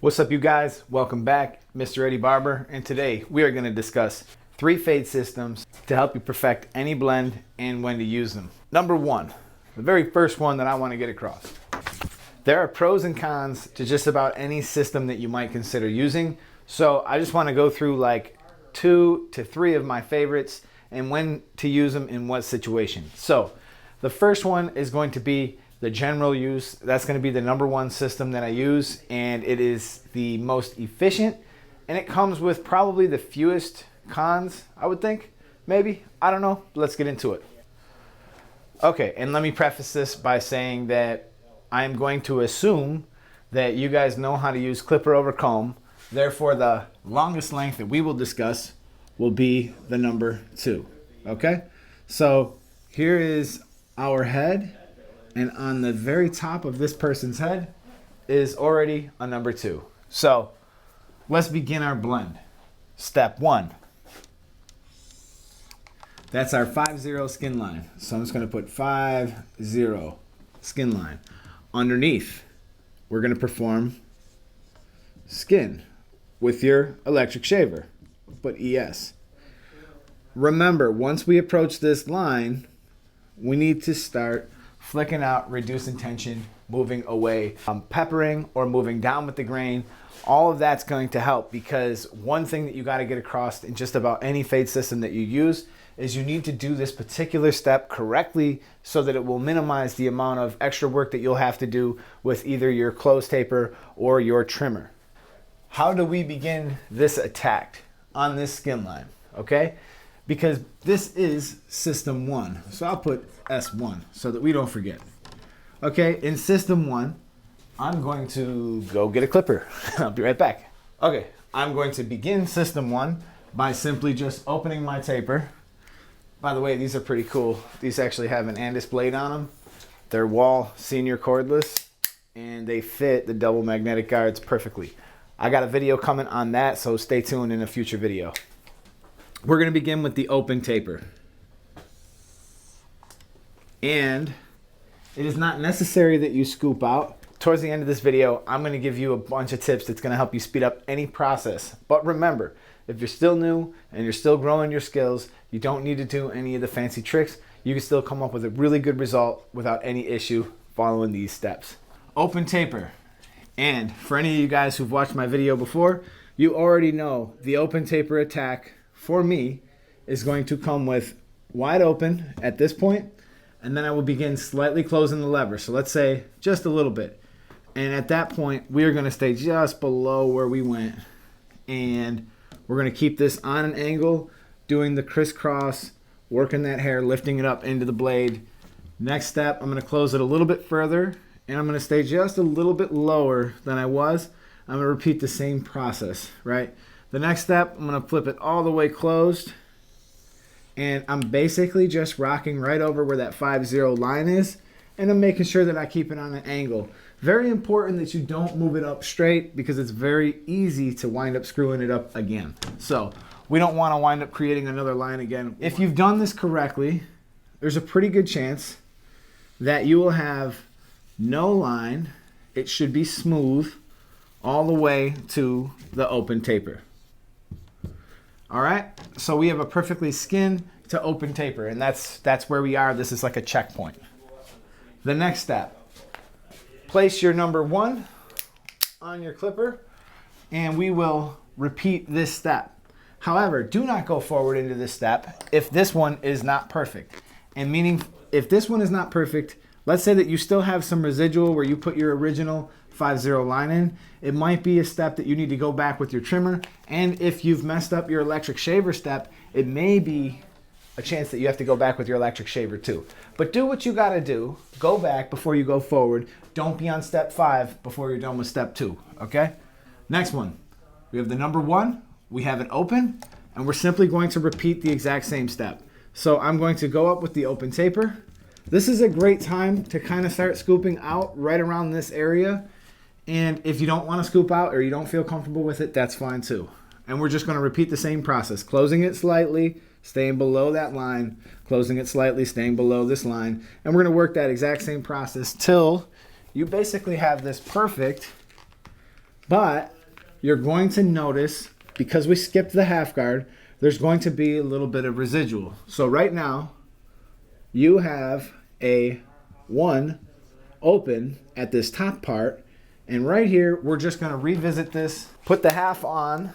What's up, you guys? Welcome back. Mr. Eddie Barber, and today we are going to discuss 3 fade systems to help you perfect any blend and when to use them. Number 1, the very first one that I want to get across. There are pros and cons to just about any system that you might consider using, so I just want to go through like 2 to 3 of my favorites and when to use them in what situation. So the first one is going to be the general use. That's going to be the number 1 system that I use, and it is the most efficient, and it comes with probably the fewest cons, I would think. Maybe, I don't know. Let's get into it. Okay, and let me preface this by saying that I'm going to assume that you guys know how to use clipper over comb. Therefore, the longest length that we will discuss will be the number 2. Okay, so here is our head. And on the very top of this person's head is already a number 2. So let's begin our blend. Step 1. That's our 5-0 skin line. So I'm just going to put 5-0 skin line. Underneath, we're going to perform skin with your electric shaver. Put ES. Remember, once we approach this line, we need to start flicking out, reducing tension, moving away, peppering or moving down with the grain. All of that's going to help, because one thing that you got to get across in just about any fade system that you use is you need to do this particular step correctly so that it will minimize the amount of extra work that you'll have to do with either your close taper or your trimmer. How do we begin this attack on this skin line? Okay, because this is system 1. So I'll put S1 so that we don't forget. Okay, in system 1, I'm going to go get a clipper. I'll be right back. Okay, I'm going to begin system 1 by simply just opening my taper. By the way, these are pretty cool. These actually have an Andis blade on them. They're Wall Senior cordless, and they fit the double magnetic guards perfectly. I got a video coming on that, so stay tuned in a future video. We're going to begin with the open taper. And it is not necessary that you scoop out. Towards the end of this video, I'm going to give you a bunch of tips that's going to help you speed up any process. But remember, if you're still new and you're still growing your skills, you don't need to do any of the fancy tricks. You can still come up with a really good result without any issue following these steps. Open taper. And for any of you guys who've watched my video before, you already know the open taper attack for me is going to come with wide open at this point, and then I will begin slightly closing the lever. So let's say just a little bit. And at that point, we are going to stay just below where we went. And we're going to keep this on an angle, doing the crisscross, working that hair, lifting it up into the blade. Next step, I'm going to close it a little bit further, and I'm going to stay just a little bit lower than I was. I'm going to repeat the same process, right? The next step, I'm going to flip it all the way closed. And I'm basically just rocking right over where that 5-0 line is. And I'm making sure that I keep it on an angle. Very important that you don't move it up straight, because it's very easy to wind up screwing it up again. So we don't want to wind up creating another line again. If you've done this correctly, there's a pretty good chance that you will have no line. It should be smooth all the way to the open taper. All right, so we have a perfectly skin to open taper, and that's where we are. This is like a checkpoint. The next step, place your number 1 on your clipper, and we will repeat this step. However, do not go forward into this step if this one is not perfect. And meaning, if this one is not perfect, let's say that you still have some residual where you put your original 5-0 line in, it might be a step that you need to go back with your trimmer. And if you've messed up your electric shaver step, it may be a chance that you have to go back with your electric shaver too. But do what you got to do. Go back before you go forward. Don't be on step 5 before you're done with step 2, okay? Next one, we have the number 1. We have it open, and we're simply going to repeat the exact same step. So I'm going to go up with the open taper. This is a great time to kind of start scooping out right around this area. And if you don't want to scoop out or you don't feel comfortable with it, that's fine too. And we're just going to repeat the same process, closing it slightly, staying below that line, closing it slightly, staying below this line. And we're going to work that exact same process till you basically have this perfect But you're going to notice, because we skipped the half guard, there's going to be a little bit of residual. So right now, you have a 1 open at this top part. And right here, we're just going to revisit this, put the half on,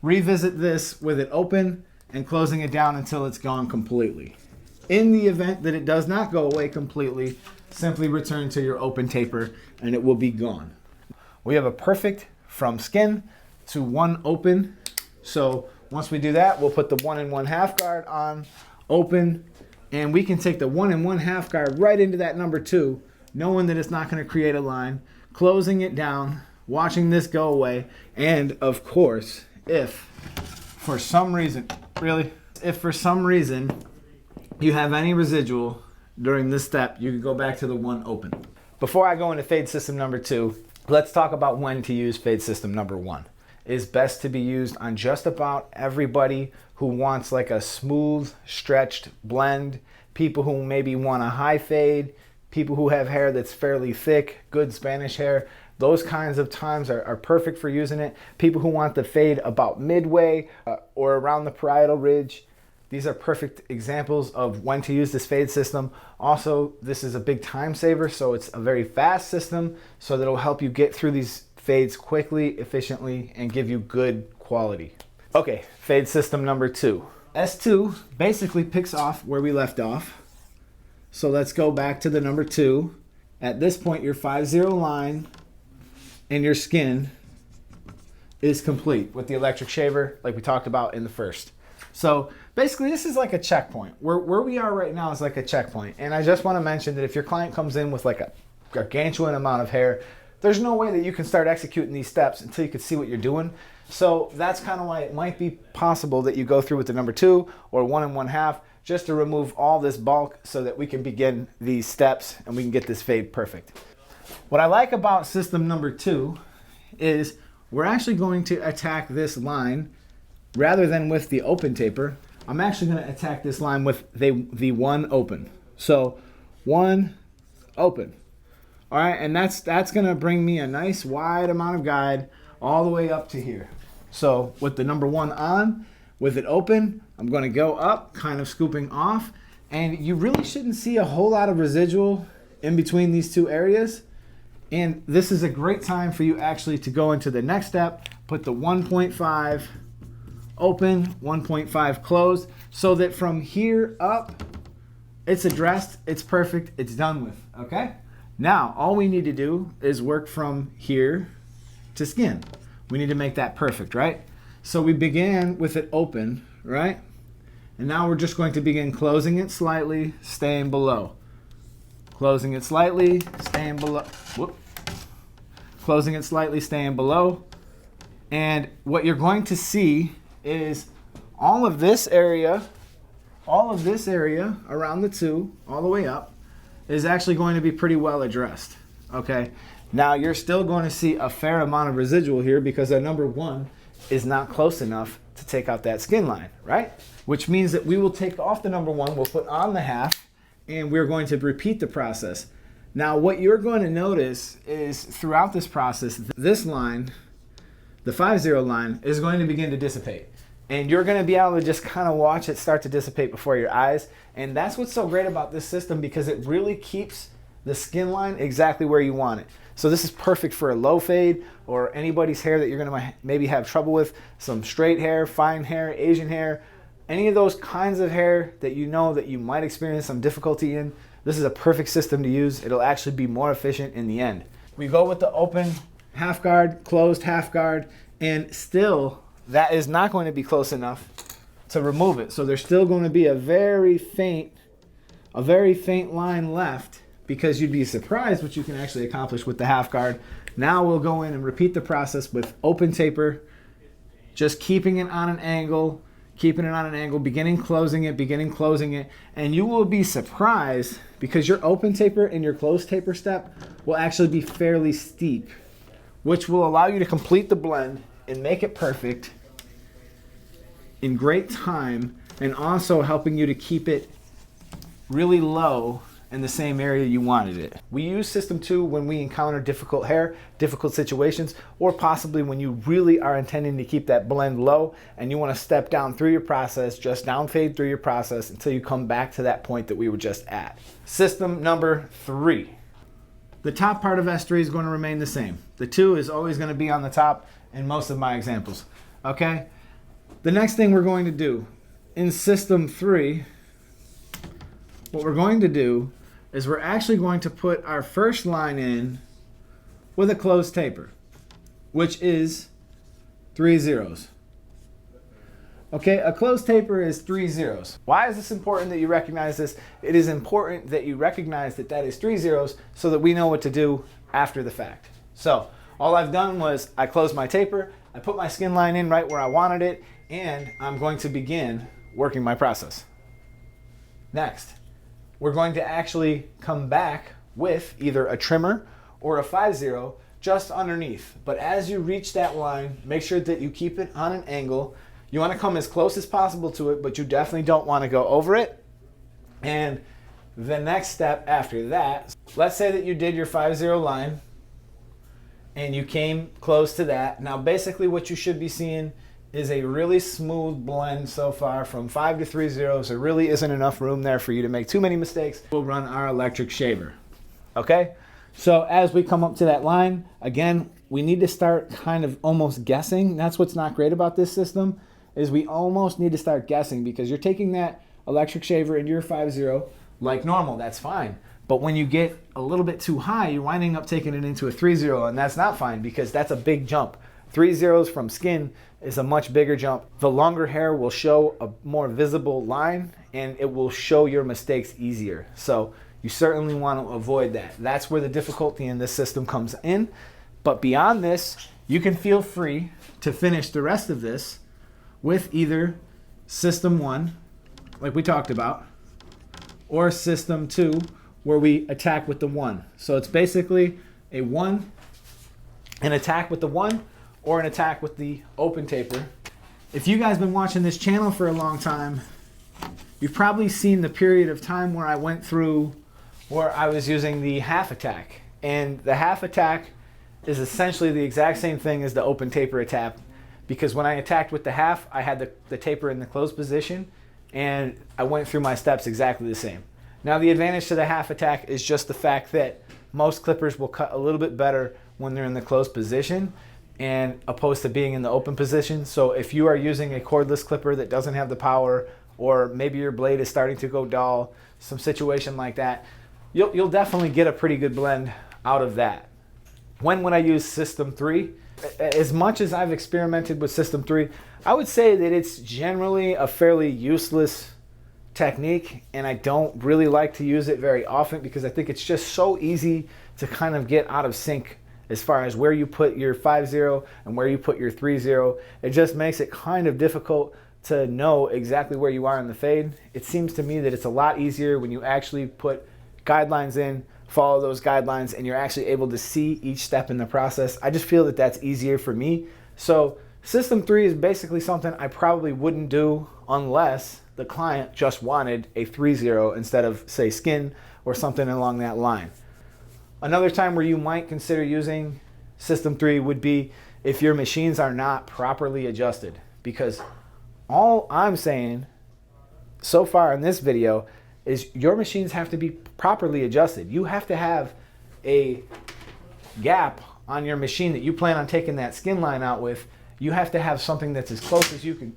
revisit this with it open and closing it down until it's gone completely. In the event that it does not go away completely, simply return to your open taper and it will be gone. We have a perfect from skin to 1 open. So once we do that, we'll put the 1 1/2 guard on, open, and we can take the 1 1/2 guard right into that number 2, knowing that it's not going to create a line, closing it down, watching this go away, and of course, if for some reason you have any residual during this step, you can go back to the 1 open. Before I go into fade system number 2, let's talk about when to use fade system number 1. It is best to be used on just about everybody who wants like a smooth, stretched blend, people who maybe want a high fade, people who have hair that's fairly thick, good Spanish hair. Those kinds of times are perfect for using it. People who want the fade about midway or around the parietal ridge. These are perfect examples of when to use this fade system. Also, this is a big time saver, so it's a very fast system, so that it'll help you get through these fades quickly, efficiently, and give you good quality. Okay, fade system number 2. S2 basically picks off where we left off. So let's go back to the number 2. At this point, your 5-0 line and your skin is complete with the electric shaver like we talked about in the first. So basically this is like a checkpoint. Where we are right now is like a checkpoint. And I just want to mention that if your client comes in with like a gargantuan amount of hair, there's no way that you can start executing these steps until you can see what you're doing. So that's kind of why it might be possible that you go through with the number 2 or 1 1/2 just to remove all this bulk so that we can begin these steps and we can get this fade perfect. What I like about system number 2 is we're actually going to attack this line rather than with the open taper. I'm actually going to attack this line with the 1 open. So 1 open. All right, and that's going to bring me a nice wide amount of guide all the way up to here. So with the number 1 on, with it open, I'm going to go up, kind of scooping off, and you really shouldn't see a whole lot of residual in between these 2 areas. And this is a great time for you actually to go into the next step, put the 1.5 open, 1.5 closed, so that from here up, it's addressed, it's perfect, it's done with, okay? Now, all we need to do is work from here to skin. We need to make that perfect, right? So we began with it open, right? And now we're just going to begin closing it slightly, staying below. Closing it slightly, staying below. Whoop. Closing it slightly, staying below. And what you're going to see is all of this area around the 2, all the way up, is actually going to be pretty well addressed, okay? Now you're still going to see a fair amount of residual here because our number 1 is not close enough to take out that skin line, right? Which means that we will take off the number 1, we'll put on the half, and we're going to repeat the process. Now what you're going to notice is throughout this process, this line, the 5-0 line, is going to begin to dissipate. And you're going to be able to just kind of watch it start to dissipate before your eyes. And that's what's so great about this system, because it really keeps the skin line exactly where you want it. So this is perfect for a low fade or anybody's hair that you're going to maybe have trouble with, some straight hair, fine hair, Asian hair, any of those kinds of hair that you know that you might experience some difficulty in. This is a perfect system to use. It'll actually be more efficient in the end. We go with the open half guard, closed half guard, and still that is not going to be close enough to remove it. So there's still going to be a very faint line left, because you'd be surprised what you can actually accomplish with the half guard. Now we'll go in and repeat the process with open taper, just keeping it on an angle, beginning, closing it, and you will be surprised because your open taper and your closed taper step will actually be fairly steep, which will allow you to complete the blend and make it perfect in great time, and also helping you to keep it really low in the same area you wanted it. We use System 2 when we encounter difficult hair, difficult situations, or possibly when you really are intending to keep that blend low and you want to step down through your process, just down fade through your process until you come back to that point that we were just at. System number 3. The top part of S3 is going to remain the same. The 2 is always going to be on the top in most of my examples. Okay? The next thing we're going to do in System 3, what we're going to do is we're actually going to put our first line in with a closed taper, which is 3 zeros. Okay, a closed taper is 3 zeros. Why is this important that you recognize this? It is important that you recognize that that is 3 zeros so that we know what to do after the fact. So all I've done was I closed my taper, I put my skin line in right where I wanted it, and I'm going to begin working my process. Next, we're going to actually come back with either a trimmer or a 5-0 just underneath. But as you reach that line, make sure that you keep it on an angle. You want to come as close as possible to it, but you definitely don't want to go over it. And the next step after that, let's say that you did your 5-0 line and you came close to that. Now basically what you should be seeing is a really smooth blend so far from 5 to 3 zeros. There really isn't enough room there for you to make too many mistakes. We'll run our electric shaver. Okay? So as we come up to that line, again, we need to start kind of almost guessing. That's what's not great about this system, is we almost need to start guessing because you're taking that electric shaver into your 5-0 like normal, that's fine. But when you get a little bit too high, you're winding up taking it into a 3-0, and that's not fine because that's a big jump. 3 zeros from skin is a much bigger jump. The longer hair will show a more visible line and it will show your mistakes easier. So you certainly want to avoid that. That's where the difficulty in this system comes in. But beyond this, you can feel free to finish the rest of this with either System 1, like we talked about, or System 2, where we attack with the 1. So it's basically a 1, an attack with the 1, or an attack with the open taper. If you guys been watching this channel for a long time, you've probably seen the period of time where I went through where I was using the half attack. And the half attack is essentially the exact same thing as the open taper attack, because when I attacked with the half, I had the taper in the closed position and I went through my steps exactly the same. Now the advantage to the half attack is just the fact that most clippers will cut a little bit better when they're in the closed position and opposed to being in the open position. So if you are using a cordless clipper that doesn't have the power, or maybe your blade is starting to go dull, some situation like that, you'll definitely get a pretty good blend out of that. When would I use System 3? As much as I've experimented with System 3, I would say that it's generally a fairly useless technique, and I don't really like to use it very often because I think it's just so easy to kind of get out of sync as far as where you put your 5-0 and where you put your 3-0. It just makes it kind of difficult to know exactly where you are in the fade. It seems to me that it's a lot easier when you actually put guidelines in, follow those guidelines, and you're actually able to see each step in the process. I just feel that that's easier for me. So System 3 is basically something I probably wouldn't do unless the client just wanted a 3-0 instead of, say, skin or something along that line. Another time where you might consider using System 3 would be if your machines are not properly adjusted, because all I'm saying so far in this video is your machines have to be properly adjusted. You have to have a gap on your machine that you plan on taking that skin line out with. You have to have something that's as close as you can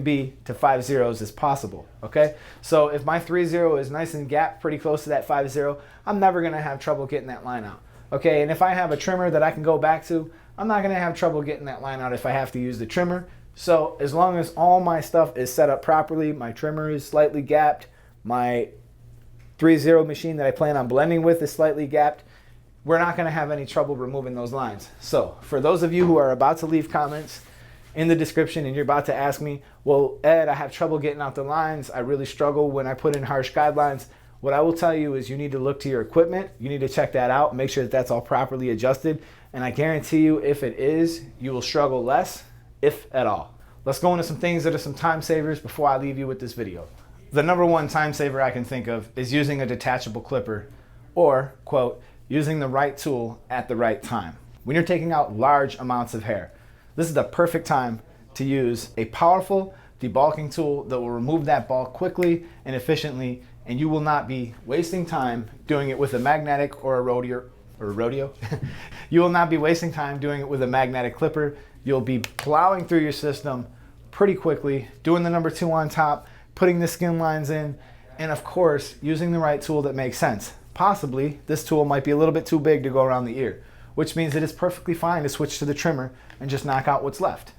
be to 5-0s as possible. Okay, so if my 3-0 is nice and gapped pretty close to that 5-0, I'm never going to have trouble getting that line out. Okay, and if I have a trimmer that I can go back to, I'm not going to have trouble getting that line out if I have to use the trimmer. So as long as all my stuff is set up properly, my trimmer is slightly gapped, my 3-0 machine that I plan on blending with is slightly gapped, we're not going to have any trouble removing those lines. So for those of you who are about to leave comments in the description and you're about to ask me, well, Ed, I have trouble getting out the lines, I really struggle when I put in harsh guidelines, what I will tell you is you need to look to your equipment, you need to check that out, make sure that that's all properly adjusted, and I guarantee you if it is, you will struggle less, if at all. Let's go into some things that are some time savers before I leave you with this video. The number one time saver I can think of is using a detachable clipper, or, quote, using the right tool at the right time. When you're taking out large amounts of hair, this is the perfect time to use a powerful debulking tool that will remove that bulk quickly and efficiently, and you will not be wasting time doing it with a magnetic or a rodeo. You will not be wasting time doing it with a magnetic clipper. You'll be plowing through your system pretty quickly, doing the number 2 on top, putting the skin lines in, and of course, using the right tool that makes sense. Possibly, this tool might be a little bit too big to go around the ear, which means it is perfectly fine to switch to the trimmer and just knock out what's left.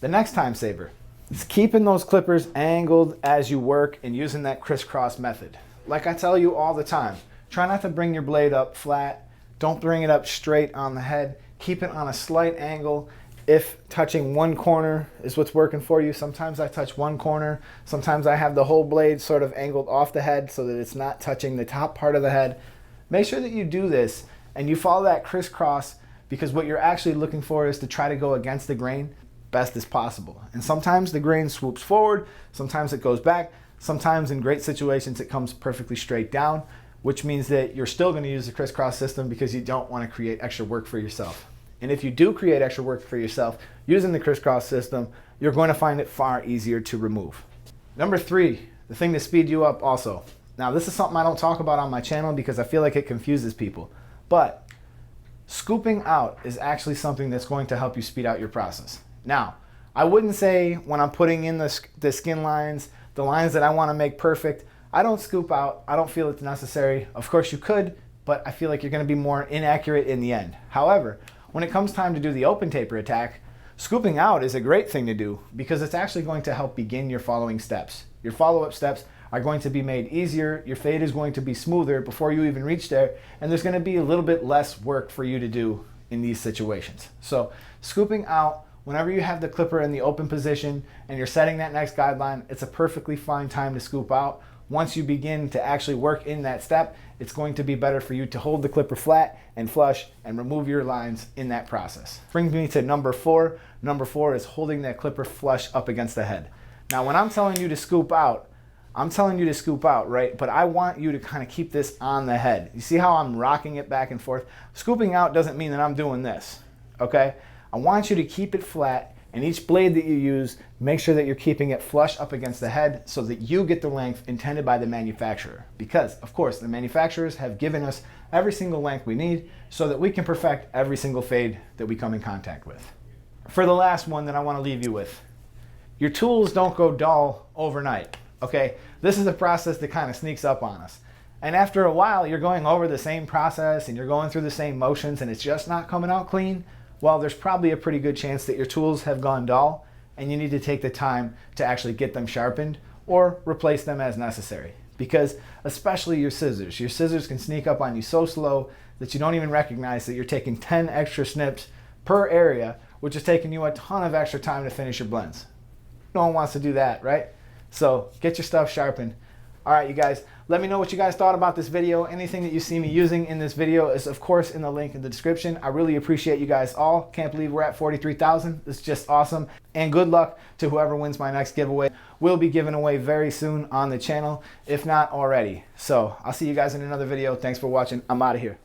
The next time saver is keeping those clippers angled as you work and using that crisscross method. Like I tell you all the time, try not to bring your blade up flat. Don't bring it up straight on the head. Keep it on a slight angle. If touching one corner is what's working for you, sometimes I touch one corner. Sometimes I have the whole blade sort of angled off the head so that it's not touching the top part of the head. Make sure that you do this and you follow that crisscross, because what you're actually looking for is to try to go against the grain best as possible. And sometimes the grain swoops forward, sometimes it goes back, sometimes in great situations it comes perfectly straight down, which means that you're still going to use the crisscross system because you don't want to create extra work for yourself. And if you do create extra work for yourself using the crisscross system, you're going to find it far easier to remove. Number 3, the thing to speed you up also. Now this is something I don't talk about on my channel because I feel like it confuses people, but scooping out is actually something that's going to help you speed out your process. Now, I wouldn't say when I'm putting in the skin lines, the lines that I want to make perfect, I don't scoop out. I don't feel it's necessary. Of course you could, but I feel like you're going to be more inaccurate in the end. However, when it comes time to do the open taper attack, scooping out is a great thing to do because it's actually going to help begin your following steps. Your follow-up steps are going to be made easier, your fade is going to be smoother before you even reach there, and there's going to be a little bit less work for you to do in these situations. So scooping out, whenever you have the clipper in the open position and you're setting that next guideline, it's a perfectly fine time to scoop out. Once you begin to actually work in that step, it's going to be better for you to hold the clipper flat and flush and remove your lines in that process. Brings me to number 4. Number 4 is holding that clipper flush up against the head. Now when I'm telling you to scoop out, I'm telling you to scoop out, right? But I want you to kind of keep this on the head. You see how I'm rocking it back and forth? Scooping out doesn't mean that I'm doing this, okay? I want you to keep it flat, and each blade that you use, make sure that you're keeping it flush up against the head so that you get the length intended by the manufacturer. Because, of course, the manufacturers have given us every single length we need so that we can perfect every single fade that we come in contact with. For the last one that I want to leave you with, your tools don't go dull overnight, okay? This is a process that kind of sneaks up on us. And after a while, you're going over the same process and you're going through the same motions and it's just not coming out clean. Well, there's probably a pretty good chance that your tools have gone dull and you need to take the time to actually get them sharpened or replace them as necessary. Because especially your scissors can sneak up on you so slow that you don't even recognize that you're taking 10 extra snips per area, which is taking you a ton of extra time to finish your blends. No one wants to do that, right? So get your stuff sharpened. All right, you guys, let me know what you guys thought about this video. Anything that you see me using in this video is, of course, in the link in the description. I really appreciate you guys all. Can't believe we're at 43,000. It's just awesome. And good luck to whoever wins my next giveaway. We'll be giving away very soon on the channel, if not already. So I'll see you guys in another video. Thanks for watching. I'm out of here.